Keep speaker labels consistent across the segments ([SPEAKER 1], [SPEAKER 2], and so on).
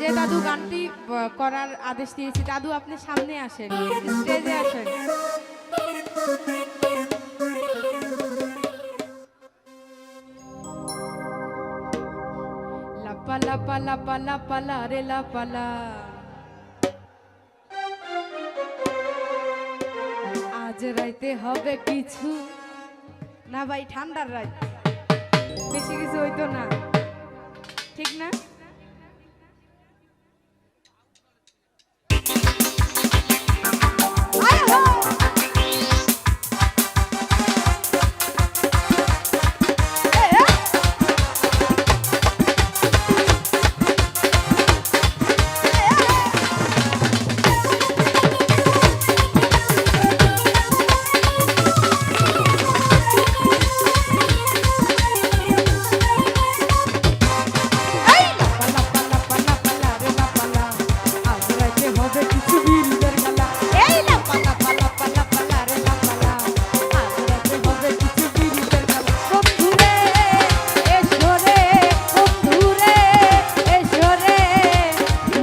[SPEAKER 1] যে দাদু গানটি করার আদেশ দিয়েছি, দাদু আপনি সামনে আসেন, স্টেজে আসেন। লাপা লাপা লাপা লাপা লা রে লাপা লা, আজ রাইতে হবে কিছু না ভাই, ঠান্ডার রাত, বেশি কিছু হইতো না, ঠিক না?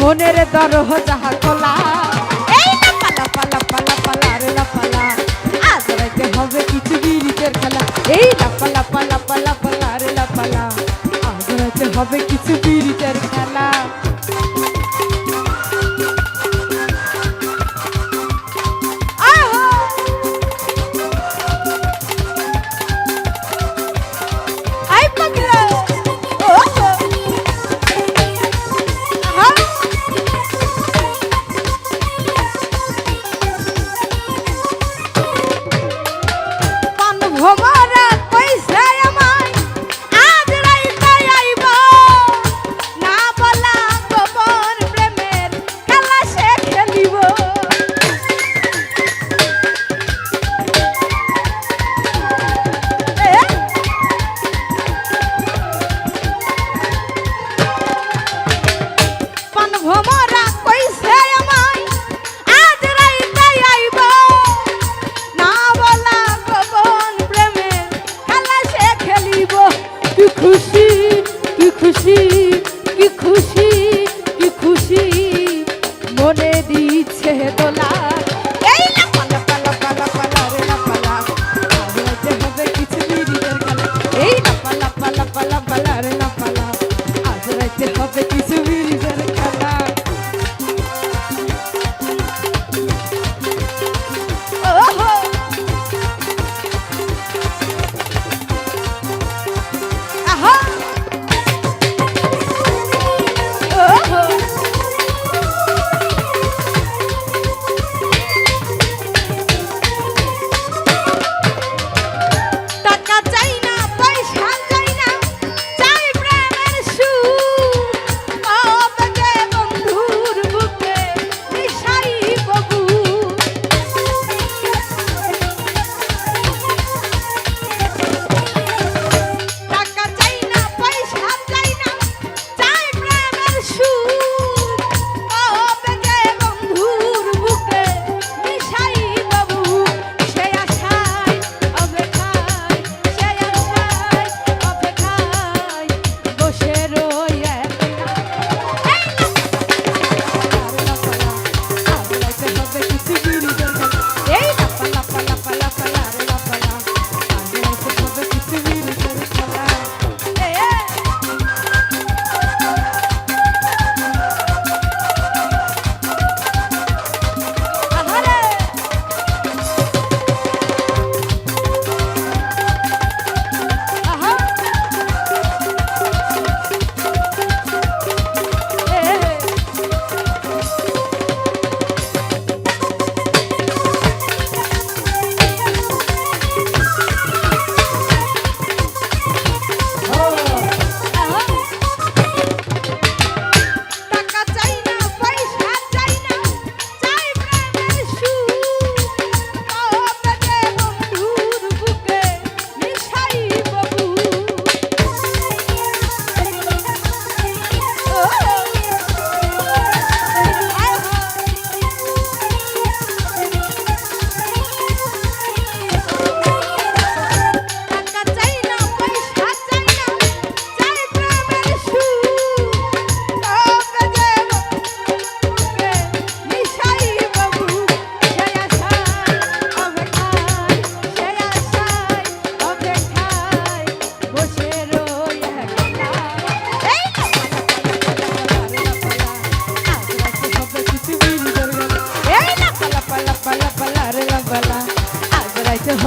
[SPEAKER 1] মনের দরহ যাহা খোলা, এই লাপা লাপা লাপা লাপা লা রে লাপা লা, আজ রাইতে হবে কিছু বিরিতের খেলা, এই লাপা লাপা লাপা লাপা লা রে লাপা লা, আজ রাইতে হবে কিছু বিরিতের খেলা। ভোমরা কইছে আমায় আজ রাইতে আইব, না বলা গোপন প্রেমের খেলা সে খেলিব। পান ভোমরা কইছে আমায় আজ রাইতে আইব, না বলা গোপন প্রেমের খেলা সে খেলিব। কি খুশি কি খুশি কি খুশি কি খুশি মনে দিচ্ছে দোলা, এই লাপা লাপা লাপা লাপা লা রে লাপা লা, আজ রাইতে হবে কিছু বিরিতের খেলা, এই লাপা লাপা লাপা লাপা লা রে লাপা লা, আজ রাইতে হবে কিছু বিরিতের খেলা। ওহো আহা ওহো টাকা চাই না, পয়সা চাই না, চাই প্রেমের সুর। ও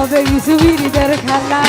[SPEAKER 1] হবে সুবিরিদের খেলা।